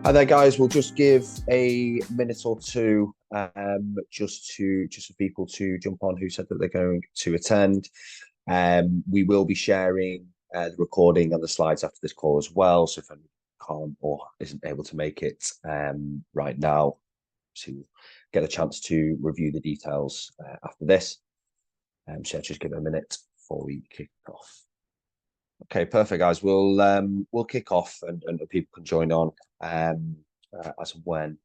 Hi there, guys. We'll just give a minute or two just for people to jump on who said that they're going to attend. We will be sharing the recording and the slides after this call as well. So if anyone can't or isn't able to make it right now, so we'll get a chance to review the details after this. So just give it a minute before we kick off. Okay, perfect, guys. We'll kick off and people can join on as and when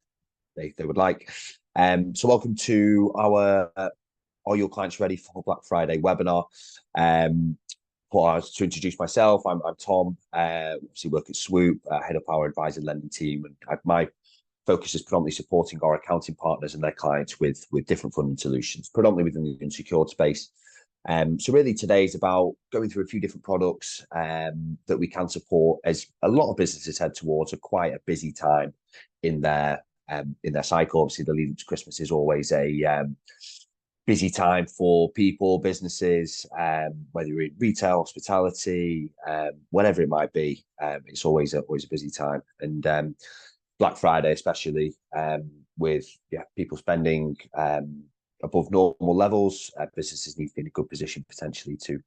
they would like. So welcome to our Are Your Clients Ready for Black Friday webinar. To introduce myself, I'm Tom. Obviously work at Swoop, head up our advisor lending team, and my focus is predominantly supporting our accounting partners and their clients with different funding solutions, predominantly within the unsecured space. So really today is about going through a few different products that we can support, as a lot of businesses head towards quite a busy time in their cycle. Obviously, the lead up to Christmas is always a busy time for people, businesses, whether you're in retail, hospitality, whatever it might be. It's always a busy time, and Black Friday especially, with people spending above normal levels. Businesses need to be in a good position potentially to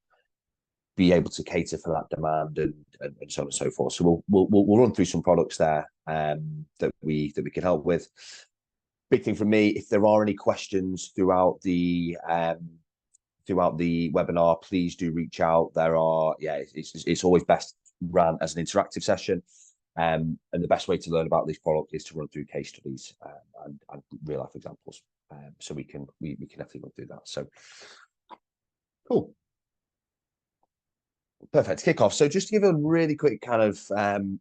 be able to cater for that demand and so on and so forth. So we'll run through some products there that we can help with. Big thing for me, if there are any questions throughout the webinar, please do reach out. It's always best run as an interactive session. And the best way to learn about this product is to run through case studies and real life examples. So we can definitely run through that. So cool. Perfect. Kick off. So just to give a really quick kind of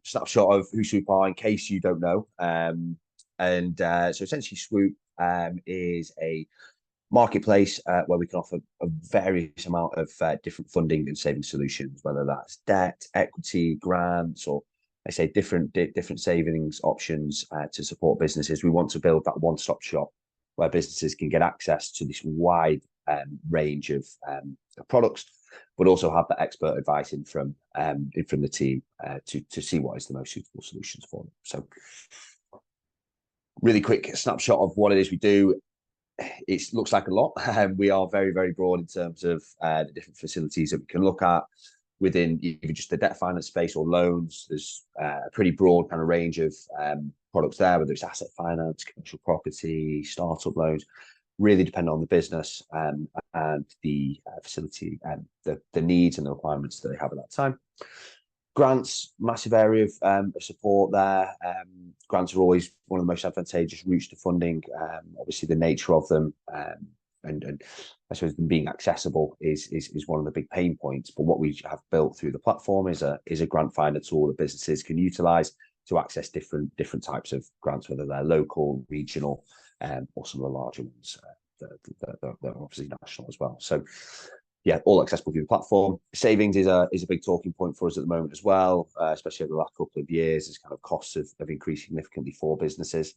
snapshot of who Swoop are in case you don't know. So essentially Swoop is a marketplace where we can offer a various amount of different funding and saving solutions, whether that's debt, equity, grants, or I say different savings options to support businesses. We want to build that one-stop shop where businesses can get access to this wide range of products, but also have that expert advice in from the team to see what is the most suitable solutions for them. So really quick snapshot of what it is we do. It looks like a lot. We are very, very broad in terms of the different facilities that we can look at within even just the debt finance space or loans. There's a pretty broad kind of range of products there, whether it's asset finance, commercial property, startup loans, really depending on the business and the facility and the needs and the requirements that they have at that time. Grants, massive area of support there. Grants are always one of the most advantageous routes to funding. Obviously, the nature of them and I suppose them being accessible is one of the big pain points. But what we have built through the platform is a grant finder tool that businesses can utilize to access different types of grants, whether they're local, regional, or some of the larger ones that are obviously national as well. So yeah, all accessible through the platform. Savings is a big talking point for us at the moment as well, especially over the last couple of years, as kind of costs have increased significantly for businesses.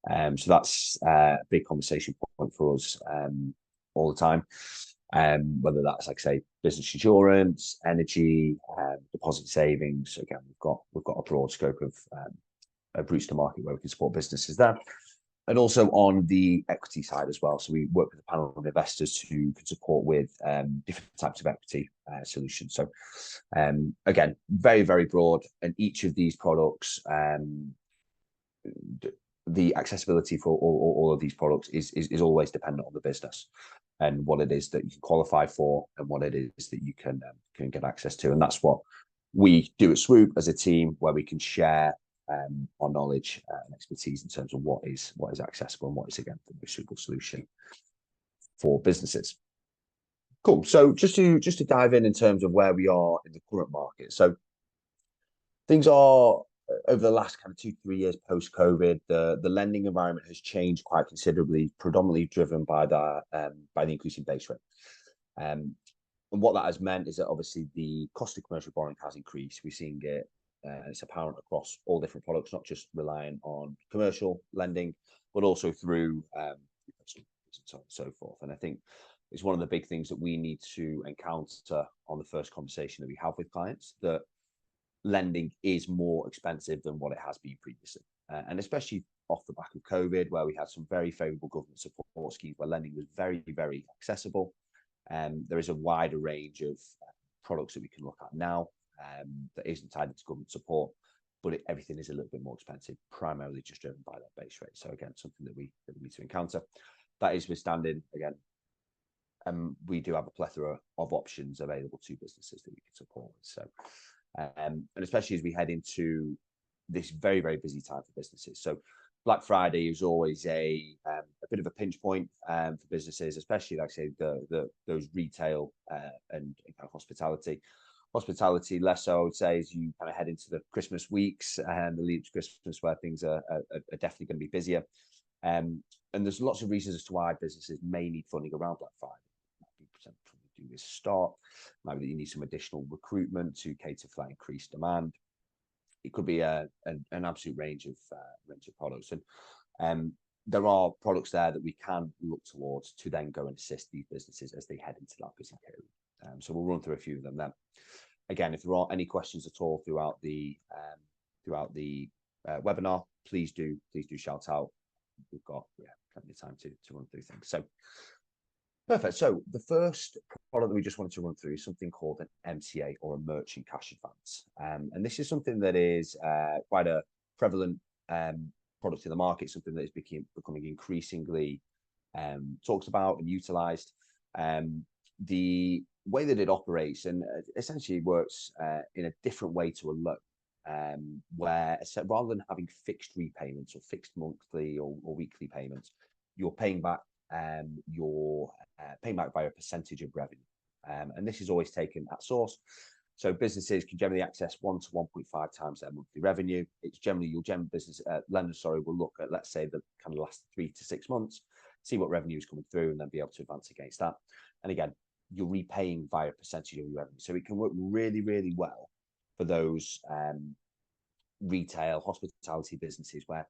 So that's a big conversation point for us all the time. Whether that's, like I say, business insurance, energy, deposit savings. Again, we've got a broad scope of routes to market where we can support businesses there. And also on the equity side as well. So we work with a panel of investors who can support with different types of equity solutions. So again, very, very broad. And each of these products, the accessibility for all of these products is always dependent on the business and what it is that you can qualify for and what it is that you can get access to. And that's what we do at Swoop as a team, where we can share our knowledge and expertise in terms of what is accessible and what is, again, the most suitable solution for businesses. Cool. So just to dive in terms of where we are in the current market. So things are, over the last kind of 2-3 years post-COVID, the lending environment has changed quite considerably, predominantly driven by the increasing base rate. And what that has meant is that obviously the cost of commercial borrowing has increased. We're seeing it. It's apparent across all different products, not just relying on commercial lending, but also through and so on and so forth. And I think it's one of the big things that we need to encounter on the first conversation that we have with clients, that lending is more expensive than what it has been previously. and especially off the back of COVID, where we had some very favourable government support schemes where lending was very, very accessible. There is a wider range of products that we can look at now that isn't tied into government support, but everything is a little bit more expensive, primarily just driven by that base rate. So again, something that we need to encounter. That is withstanding, again, we do have a plethora of options available to businesses that we can support. So, and especially as we head into this very, very busy time for businesses. So Black Friday is always a bit of a pinch point for businesses, especially, like I say, those retail and kind of hospitality. Hospitality less so, I would say, as you kind of head into the Christmas weeks and the lead to Christmas, where things are definitely going to be busier. And there's lots of reasons as to why businesses may need funding around Black Friday. Do this start, maybe that you need some additional recruitment to cater for that increased demand. It could be an absolute range of products, and there are products there that we can look towards to then go and assist these businesses as they head into that busy period. So we'll run through a few of them then. Again, if there are any questions at all throughout the webinar, please do shout out. We've got plenty of time to run through things. So perfect. So the first product that we just wanted to run through is something called an MCA, or a merchant cash advance. And this is something that is quite a prevalent product in the market, something that is becoming increasingly talked about and utilized. The way that it operates and essentially works in a different way to a loan, where rather than having fixed repayments or fixed monthly or weekly payments, you're paying back by a percentage of revenue, and this is always taken at source. So businesses can generally access 1 to 1.5 times their monthly revenue. It's generally lenders will look at, let's say, the kind of last 3 to 6 months, see what revenue is coming through, and then be able to advance against that. And again, you're repaying via a percentage of your revenue, so it can work really, really well for those retail hospitality businesses where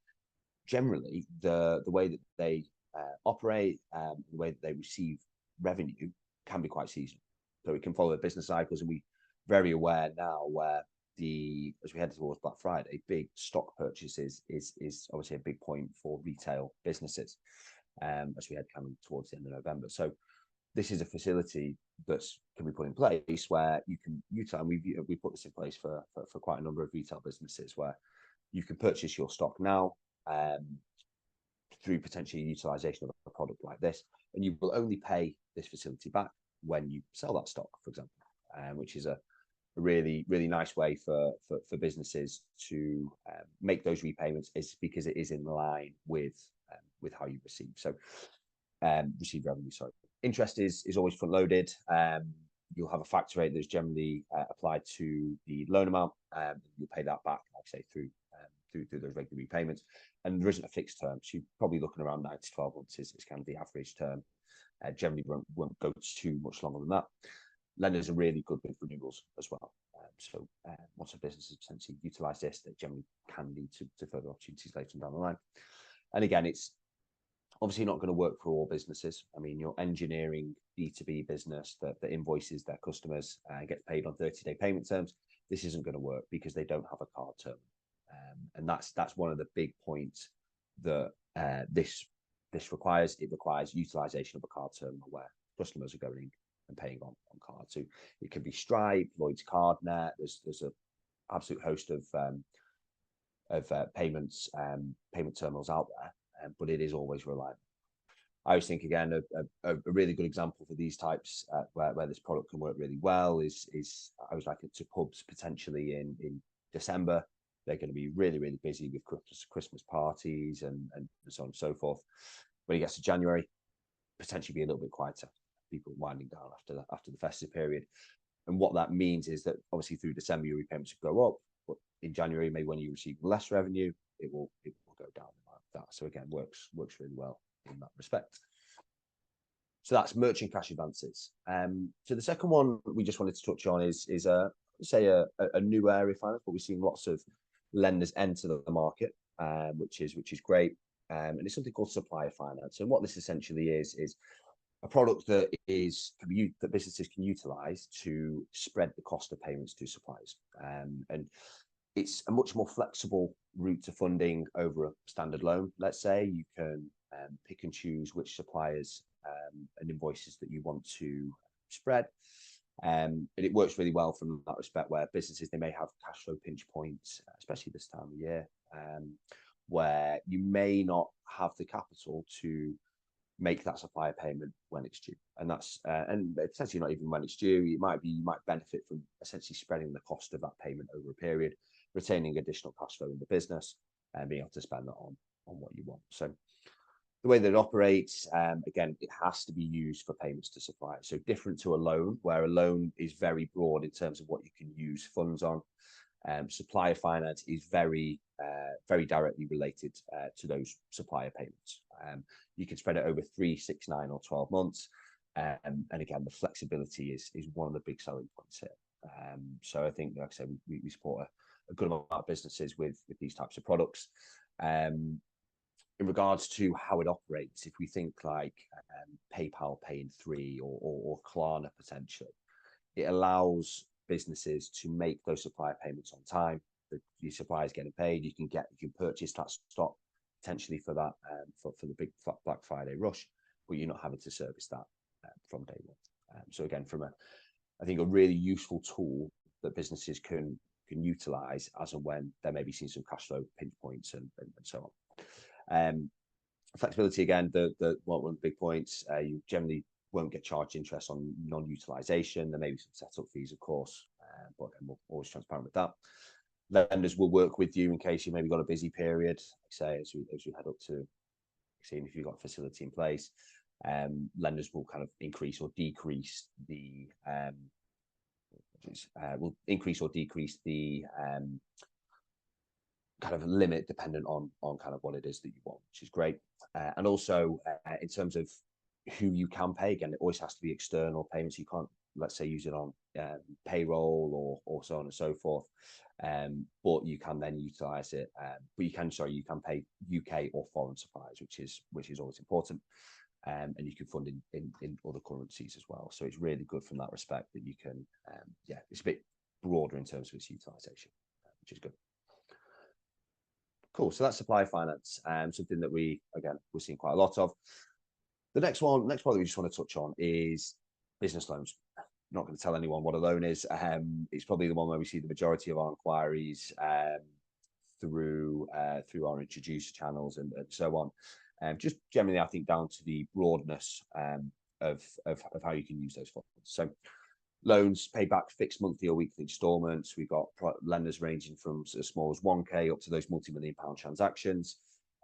generally the way that they operate, the way that they receive revenue can be quite seasonal. So it can follow the business cycles, and we're very aware now where as we head towards Black Friday, big stock purchases is obviously a big point for retail businesses as we head coming towards the end of November. So this is a facility that can be put in place where you can utilize. We put this in place for quite a number of retail businesses where you can purchase your stock now through potentially utilization of a product like this, and you will only pay this facility back when you sell that stock, for example, which is a really, really nice way for businesses to make those repayments, is because it is in line with how you receive revenue. Sorry, interest is always front loaded. You'll have a factor rate that's generally applied to the loan amount. You'll pay that back, like I say, through those regular repayments, and there isn't a fixed term. So you're probably looking around 9 to 12 months is kind of the average term. Generally won't go too much longer than that. Lenders are really good with renewals as well. So once a business has potentially utilised this, they generally can lead to further opportunities later down the line. And again, it's obviously not going to work for all businesses. I mean, your engineering B2B business that invoices their customers and gets paid on 30-day payment terms, this isn't going to work because they don't have a card term. And that's one of the big points that this requires. It requires utilization of a card terminal where customers are going and paying on cards. So it can be Stripe, Lloyd's CardNet. There's an absolute host of payment terminals out there, but it is always reliable. I always think, again, a really good example for these types where this product can work really well is I was like to pubs potentially in December. They're going to be really, really busy with Christmas parties and so on and so forth. When it gets to January, potentially be a little bit quieter. People winding down after the festive period. And what that means is that obviously through December, your repayments will go up, but in January, maybe when you receive less revenue, it will go down like that. So again, works really well in that respect. So that's merchant cash advances. So the second one we just wanted to touch on is a new area of finance, but we've seen lots of lenders enter the market, which is great. And it's something called supplier finance. And what this essentially is a product that businesses can utilize to spread the cost of payments to suppliers. And it's a much more flexible route to funding over a standard loan. Let's say you can pick and choose which suppliers and invoices that you want to spread. And it works really well from that respect, where businesses, they may have cash flow pinch points, especially this time of year, where you may not have the capital to make that supplier payment when it's due, and that's and essentially not even when it's due. You might benefit from essentially spreading the cost of that payment over a period, retaining additional cash flow in the business, and being able to spend that on what you want. So the way that it operates, again, it has to be used for payments to suppliers. So different to a loan, where a loan is very broad in terms of what you can use funds on. Supplier finance is very directly related to those supplier payments. You can spread it over 3, 6, 9, or 12 months. And again, the flexibility is one of the big selling points here. So I think, like I said, we support a good amount of businesses with these types of products. In regards to how it operates, if we think like PayPal Pay in 3 or Klarna potentially, it allows businesses to make those supplier payments on time. Your suppliers getting paid, you can purchase that stock potentially for that for the big Black Friday rush, but you're not having to service that from day one. So again, I think a really useful tool that businesses can utilize as and when they may be seeing some cash flow pinch points and so on. Flexibility, again, one of the big points. You generally won't get charged interest on non-utilization. There may be some setup fees, of course, but again, we're always transparent with that. Lenders will work with you in case you maybe got a busy period, like say as you head up to seeing if you've got a facility in place. Lenders will kind of increase or decrease the kind of limit dependent on kind of what it is that you want, which is great. And also in terms of who you can pay, again, it always has to be external payments. You can't, let's say, use it on payroll or so on and so forth. But you can then utilize it. But you can pay UK or foreign suppliers, which is always important. And you can fund in other currencies as well. So it's really good from that respect that you can, it's a bit broader in terms of its utilization, which is good. Cool. So that's supplier finance, something that we're seeing quite a lot of. The next part that we just want to touch on is business loans. I'm not going to tell anyone what a loan is. It's probably the one where we see the majority of our inquiries through our introducer channels and so on. Just generally, I think down to the broadness of how you can use those funds. So loans paid back fixed monthly or weekly installments. We've got lenders ranging from as small as 1K up to those multi-million-pound transactions.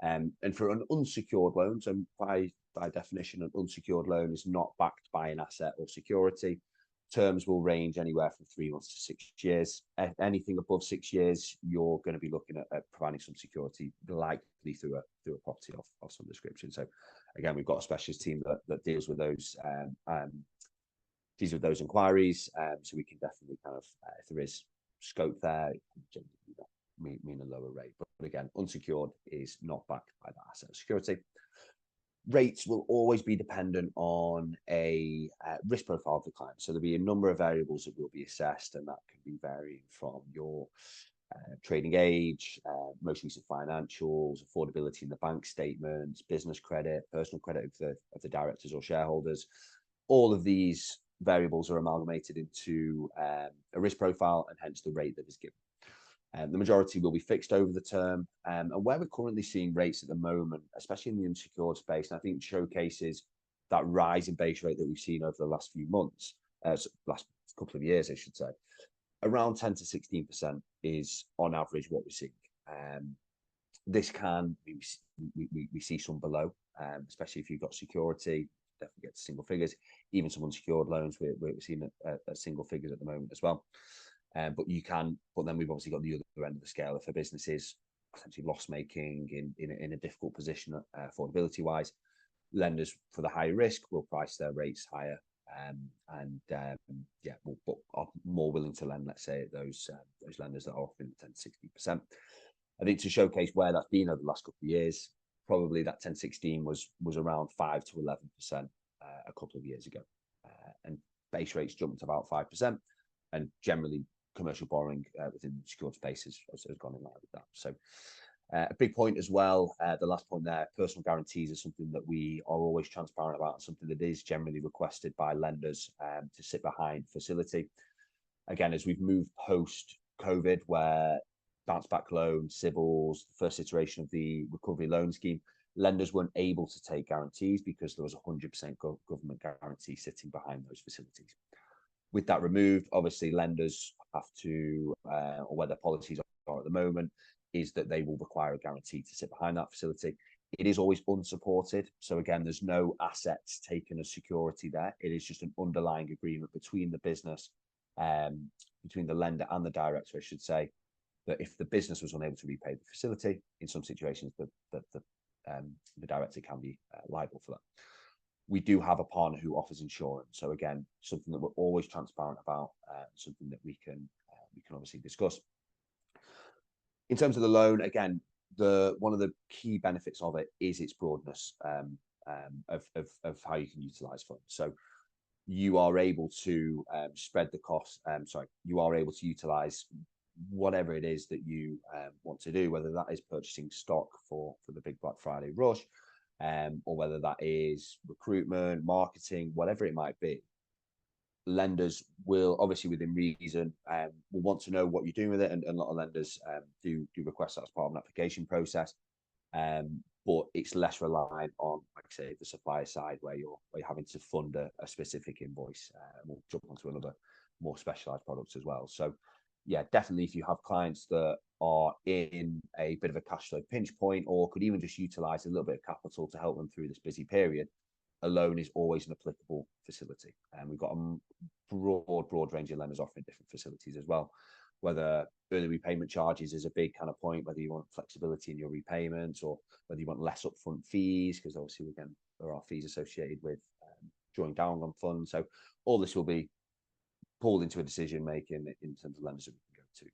And for an unsecured loan, so by definition, an unsecured loan is not backed by an asset or security. Terms will range anywhere from 3 months to 6 years. Anything above 6 years, you're going to be looking at providing some security, likely through a property of some description. So again, we've got a specialist team that deals with those inquiries. So we can definitely kind of, if there is scope there, it can generally mean a lower rate. But again, unsecured is not backed by that asset or security. Rates will always be dependent on a risk profile of the client. So there'll be a number of variables that will be assessed, and that can be varying from your trading age, most recent financials, affordability in the bank statements, business credit, personal credit of the directors or shareholders. All of these variables are amalgamated into a risk profile, and hence the rate that is given. The majority will be fixed over the term, and where we're currently seeing rates at the moment, especially in the unsecured space, and I think showcases that rise in base rate that we've seen over the last few months, last couple of years, I should say, around 10 to 16% is on average what we're seeing. This can we see some below, especially if you've got security, definitely get to single figures. Even some unsecured loans, we're seeing at single figures at the moment as well. But then we've obviously got the other end of the scale. If a business is essentially loss making in a difficult position affordability wise, lenders for the high risk will price their rates higher, but are more willing to lend, let's say, those lenders that are offering 10 to 60%. I think to showcase where that's been over the last couple of years, probably that 10-16 was around 5 to 11% a couple of years ago, and base rates jumped about 5%, and generally commercial borrowing within secured spaces has gone in line with that. So a big point as well, the last point there, personal guarantees are something that we are always transparent about, and something that is generally requested by lenders to sit behind facility. Again, as we've moved post-COVID, where bounce back loans, CBILS, the first iteration of the recovery loan scheme, lenders weren't able to take guarantees because there was 100% government guarantee sitting behind those facilities. With that removed, obviously lenders have to, or where their policies are at the moment, is that they will require a guarantee to sit behind that facility. It is always unsupported. So again, there's no assets taken as security there. It is just an underlying agreement between the business, between the lender and the director, I should say, that if the business was unable to repay the facility, in some situations, the director can be liable for that. We do have a partner who offers insurance. So again, something that we're always transparent about, something that we can obviously discuss. In terms of the loan, again, one of the key benefits of it is its broadness of how you can utilize funds. So you are able to spread the cost. You are able to utilize whatever it is that you want to do, whether that is purchasing stock for the big Black Friday rush, or whether that is recruitment, marketing, whatever it might be. Lenders will, obviously within reason, will want to know what you're doing with it, and a lot of lenders do request that as part of an application process. But it's less reliant on, like I say, the supplier side, where you're having to fund a specific invoice. And we'll jump onto another more specialized products as well. So yeah, definitely, if you have clients that are in a bit of a cash flow pinch point, or could even just utilize a little bit of capital to help them through this busy period, a loan is always an applicable facility. And we've got a broad range of lenders offering different facilities as well. Whether early repayment charges is a big kind of point, whether you want flexibility in your repayments, or whether you want less upfront fees, because obviously, again, there are fees associated with drawing down on funds. So all this will be pulled into a decision making in terms of lenders that we can go to.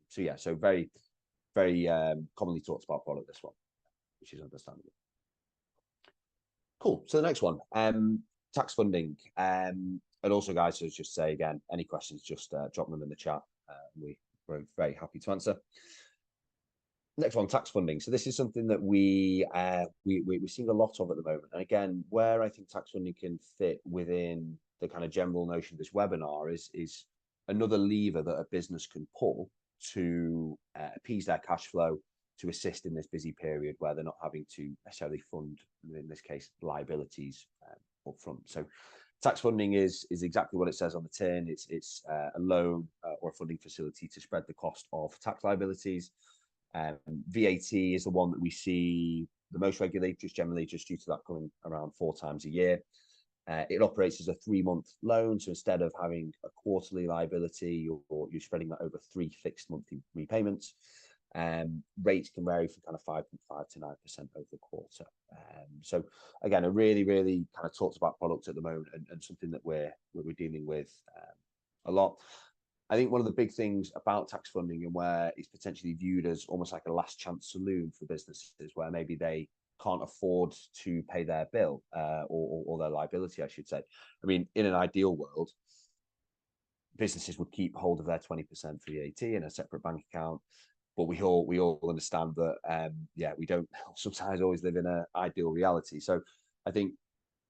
So yeah, so very commonly talked about product, this one, which is understandable. Cool. So the next one, tax funding. And also, guys, so just say again, any questions, just drop them in the chat. We're very happy to answer. Next one, tax funding. So this is something that we're seeing a lot of at the moment. And again, where I think tax funding can fit within the kind of general notion of this webinar is another lever that a business can pull to appease their cash flow, to assist in this busy period where they're not having to necessarily fund, in this case, liabilities up front. So tax funding is exactly what it says on the tin. It's a loan or a funding facility to spread the cost of tax liabilities. VAT is the one that we see the most regularly, just generally just due to that coming around 4 times a year. It operates as a 3-month loan. So instead of having a quarterly liability, you're spreading that over 3 fixed monthly repayments. Rates can vary from kind of 5.5 to 9% over the quarter. So again, a really kind of talked about product at the moment, and something that we're dealing with a lot. I think one of the big things about tax funding, and where it's potentially viewed as almost like a last chance saloon for businesses, where maybe they can't afford to pay their bill or their liability, I should say. I mean, in an ideal world, businesses would keep hold of their 20% VAT in a separate bank account. But we all understand that, we don't sometimes always live in an ideal reality. So I think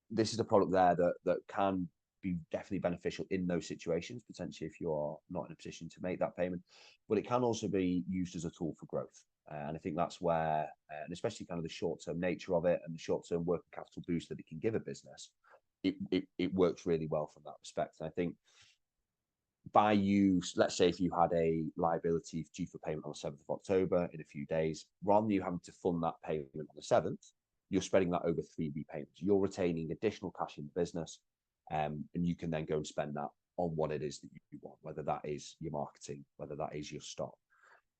this is a product there that can be definitely beneficial in those situations, potentially if you are not in a position to make that payment. But it can also be used as a tool for growth. And I think that's where, and especially kind of the short-term nature of it and the short-term working capital boost that it can give a business, it works really well from that respect. And I think by use, let's say if you had a liability due for payment on the 7th of October in a few days, rather than you having to fund that payment on the 7th, you're spreading that over 3 repayments. You're retaining additional cash in the business, and you can then go and spend that on what it is that you want, whether that is your marketing, whether that is your stock.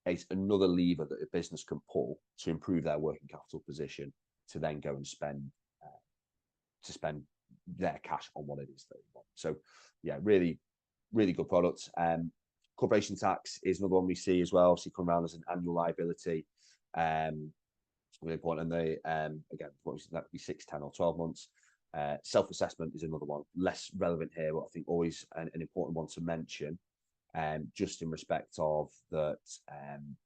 It's another lever that a business can pull to improve their working capital position, to then go and spend their cash on what it is that they want. So yeah, really good products. Corporation tax is another one we see as well. So you come around as an annual liability. Really important. And again, that could be 6, 10 or 12 months. Self-assessment is another one, less relevant here, but I think always an important one to mention. just in respect of that,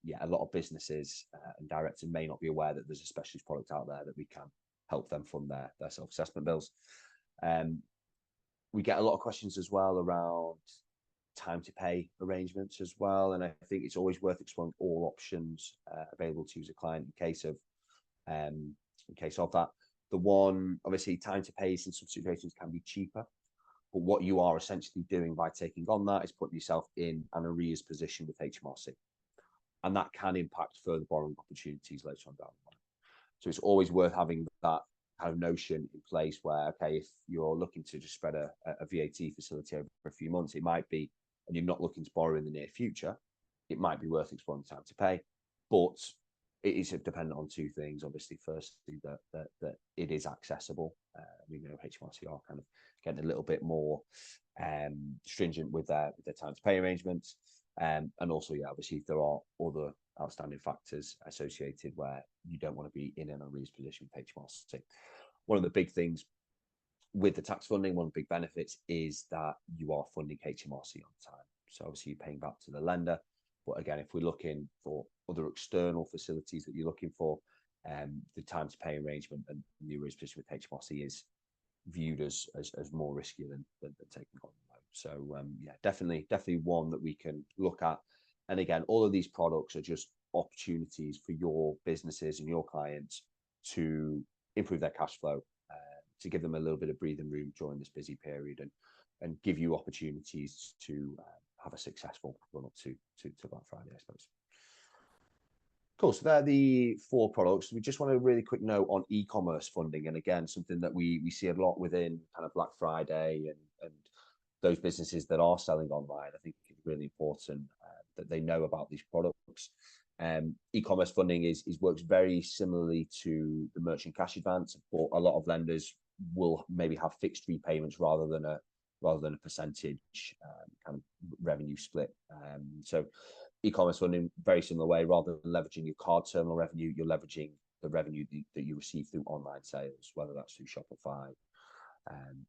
yeah, a lot of businesses and directors may not be aware that there's a specialist product out there that we can help them fund their self-assessment bills. We get a lot of questions as well around time to pay arrangements as well, and I think it's always worth exploring all options available to you as a client in case of that. The one, obviously, time to pay in some situations can be cheaper, but what you are essentially doing by taking on that is putting yourself in an arrears position with HMRC, and that can impact further borrowing opportunities later on down the line. So it's always worth having that kind of notion in place where, okay, if you're looking to just spread a VAT facility over a few months, it might be, and you're not looking to borrow in the near future, it might be worth exploring time to pay. But it is dependent on two things. Obviously, firstly, that it is accessible. We know HMRC are kind of getting a little bit more stringent with their time to pay arrangements. And also, yeah, obviously, if there are other outstanding factors associated where you don't want to be in an arrears position with HMRC. One of the big things with the tax funding, one of the big benefits is that you are funding HMRC on time. So obviously you're paying back to the lender. But again, if we're looking for other external facilities that you're looking for, the time to pay arrangement and the arrears position with HMRC is viewed as more riskier than taking on the loan. So yeah, definitely one that we can look at. And again, all of these products are just opportunities for your businesses and your clients to improve their cash flow, to give them a little bit of breathing room during this busy period, and give you opportunities to have a successful run up to Black Friday, I suppose. Cool. So they're the 4 products. We just want a really quick note on e-commerce funding, and again, something that we see a lot within kind of Black Friday and those businesses that are selling online. I think it's really important that they know about these products. E-commerce funding works very similarly to the merchant cash advance, but a lot of lenders will maybe have fixed repayments rather than a percentage kind of revenue split. So e-commerce funding, very similar way, rather than leveraging your card terminal revenue, you're leveraging the revenue that you receive through online sales, whether that's through Shopify,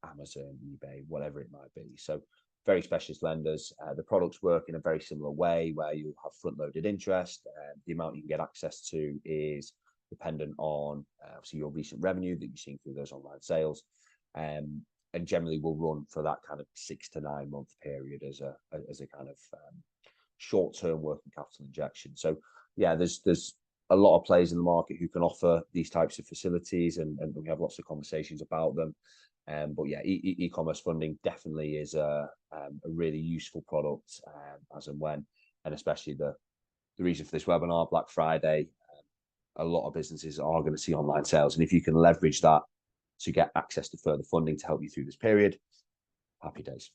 Amazon, eBay, whatever it might be. So very specialist lenders. The products work in a very similar way where you'll have front-loaded interest. The amount you can get access to is dependent on obviously your recent revenue that you're seeing through those online sales, and generally will run for that kind of 6 to 9 month period as a kind of short-term working capital injection. So yeah, there's a lot of players in the market who can offer these types of facilities, and we have lots of conversations about them. But yeah, e-commerce funding definitely is a really useful product as and when, and especially the reason for this webinar, Black Friday, a lot of businesses are going to see online sales, and if you can leverage that to get access to further funding to help you through this period, happy days.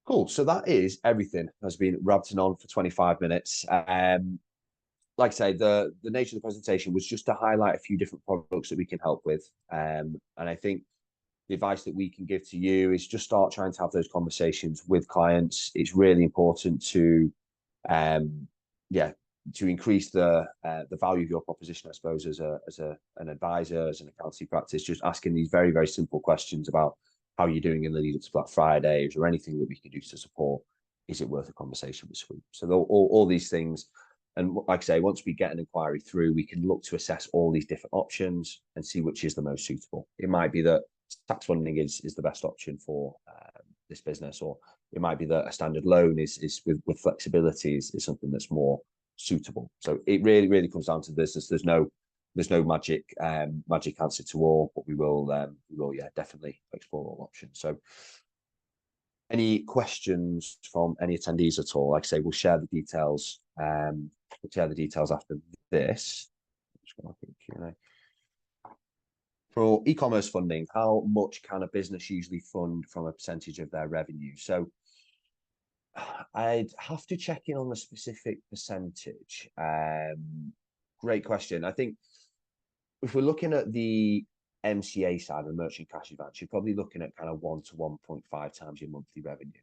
Cool. So that is everything. Has been rabbiting on for 25 minutes. Like I say, the nature of the presentation was just to highlight a few different products that we can help with. And I think the advice that we can give to you is just start trying to have those conversations with clients. It's really important to, to increase the value of your proposition, I suppose, as an advisor, as an accountancy practice, just asking these very, very simple questions about how you're doing in the lead up to Black Friday. Is there anything that we can do to support? Is it worth a conversation with Swoop? So all these things. And like I say, once we get an inquiry through, we can look to assess all these different options and see which is the most suitable. It might be that tax funding is the best option for this business, or it might be that a standard loan is with flexibility is something that's more suitable. So it really comes down to the business. There's no magic answer to all, but we will definitely explore all options. So any questions from any attendees at all? Like I say, we'll share the details. We'll share the details after this. Just going to Q&A. For e-commerce funding, how much can a business usually fund from a percentage of their revenue? So I'd have to check in on the specific percentage. Great question. I think if we're looking at the MCA side, the merchant cash advance, you're probably looking at kind of 1 to 1.5 times your monthly revenue.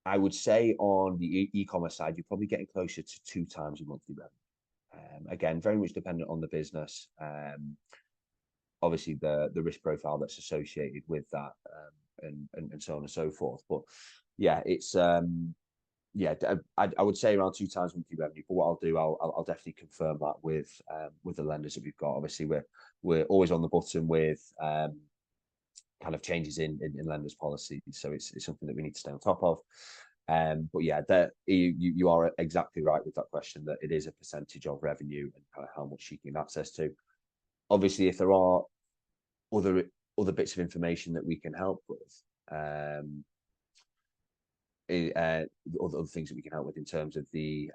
I would say on the e-commerce side, you're probably getting closer to 2 times your monthly revenue. Again, very much dependent on the business. Obviously, the risk profile that's associated with that. and so on and so forth. But yeah, it's yeah, I would say around 2 times monthly revenue. But what I'll do, I'll definitely confirm that with the lenders that we've got. Obviously, we're always on the button with kind of changes in lenders' policies, so it's something that we need to stay on top of. But yeah, that you are exactly right with that question, that it is a percentage of revenue and kind of how much you can get access to. Obviously, if there are other bits of information that we can help with, other things that we can help with in terms of the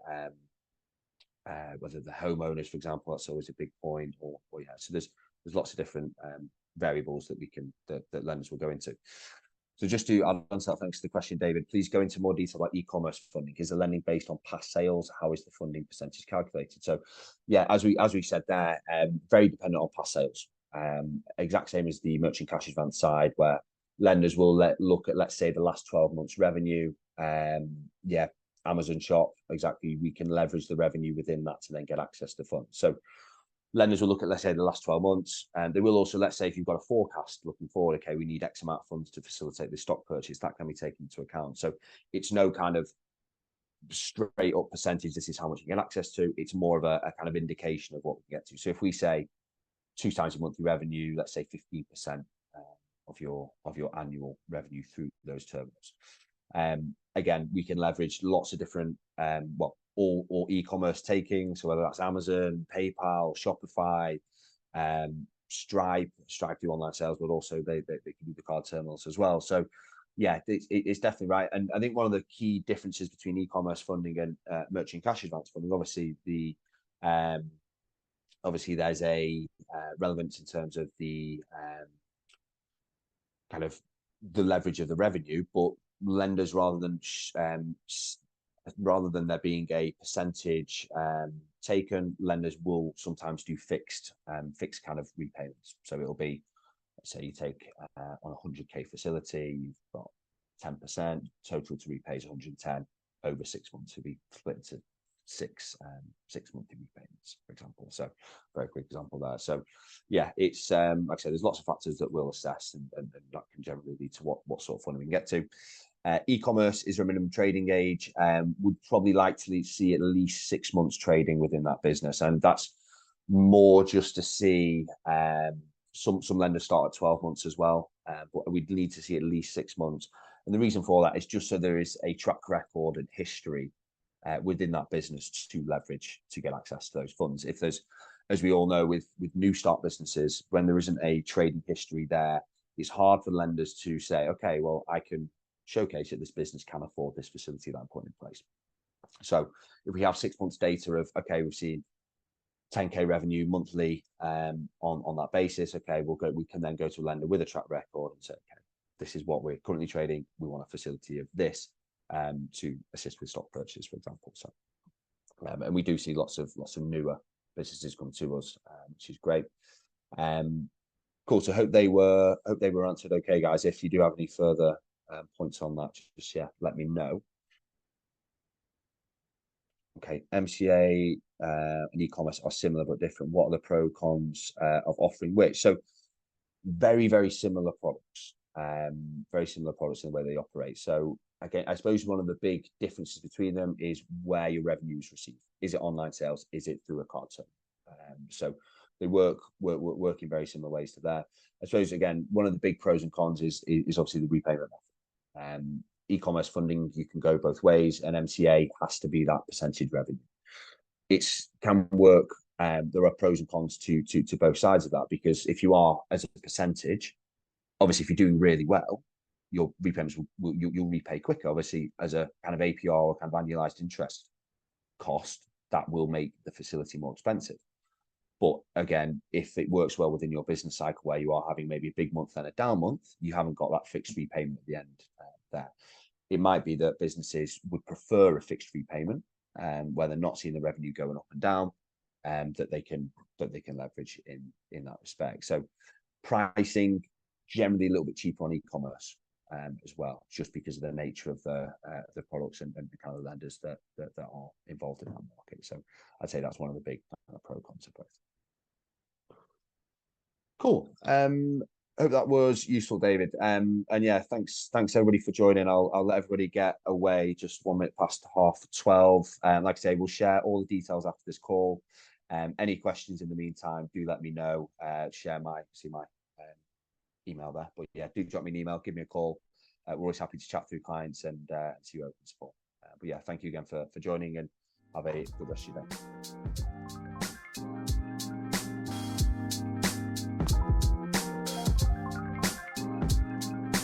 whether the homeowners, for example, that's always a big point, or yeah, so there's lots of different variables that we can that lenders will go into. So just to answer that, thanks to the question, David, please go into more detail about e-commerce funding. Is the lending based on past sales? How is the funding percentage calculated? So yeah, as we said there, very dependent on past sales. Exact same as the merchant cash advance side, where lenders will look at, let's say, the last 12 months revenue. Yeah, Amazon shop, exactly. We can leverage the revenue within that to then get access to funds. So lenders will look at, let's say, the last 12 months, and they will also, let's say, if you've got a forecast looking forward, okay, we need X amount of funds to facilitate the stock purchase, that can be taken into account. So it's no kind of straight up percentage, this is how much you get access to. It's more of a kind of indication of what we can get to. So if we say 2 times your monthly revenue, let's say 15% of your annual revenue through those terminals. Again, we can leverage lots of different all e-commerce taking, so whether that's Amazon, PayPal, Shopify, Stripe do online sales, but also they can do the card terminals as well. So yeah, it's definitely right. And I think one of the key differences between e-commerce funding and merchant cash advance funding, obviously there's a relevance in terms of the kind of the leverage of the revenue, but lenders, rather than there being a percentage taken, lenders will sometimes do fixed kind of repayments. So it'll be, let's say you take on a 100k facility, you've got 10%, total to repay is 110 over 6 months, to be split into six monthly repayments, for example. So very quick example there. So yeah, it's like I said, there's lots of factors that we'll assess, and that can generally lead to what sort of funding we can get to. E-commerce is a minimum trading age. Would probably like to see at least 6 months trading within that business, and that's more just to see. Some lenders start at 12 months as well, but we'd need to see at least 6 months. And the reason for that is just so there is a track record and history within that business to leverage to get access to those funds. If there's, as we all know, with new start businesses, when there isn't a trading history there, it's hard for lenders to say, okay, well, I can showcase that this business can afford this facility that I'm putting in place. So if we have 6 months data of, okay, we've seen 10k revenue monthly on that basis, okay, we can then go to a lender with a track record and say, okay, this is what we're currently trading. We want a facility of this to assist with stock purchase, for example. So and we do see lots of newer businesses come to us, which is great. Cool. So hope they were answered okay, guys. If you do have any further points on that, just let me know. Okay, MCA and e-commerce are similar but different. What are the pro cons of offering which? So very, very similar products. Very similar products in the way they operate. So again, I suppose one of the big differences between them is where your revenue is received. Is it online sales? Is it through a card terminal? So they work in very similar ways to that. I suppose again, one of the big pros and cons is obviously the repayment method. E-commerce funding, you can go both ways, and MCA has to be that percentage revenue. It can work. There are pros and cons to both sides of that, because if you are as a percentage, obviously if you're doing really well, your repayments you'll repay quicker. Obviously, as a kind of APR or kind of annualized interest cost, that will make the facility more expensive. But again, if it works well within your business cycle, where you are having maybe a big month and a down month, you haven't got that fixed repayment at the end there. It might be that businesses would prefer a fixed repayment, where they're not seeing the revenue going up and down, that they can leverage in that respect. So pricing generally a little bit cheaper on e-commerce as well, just because of the nature of the products and the kind of lenders that are involved in that market. So I'd say that's one of the big pro cons of both. Cool. Hope that was useful, David. And yeah, thanks everybody for joining. I'll let everybody get away just 1 minute past 12:30. Like I say, we'll share all the details after this call. Any questions in the meantime, do let me know. Share my email there. But yeah, do drop me an email, give me a call. We're always happy to chat through clients and see you open support. But yeah, thank you again for joining, and have a good rest of your day.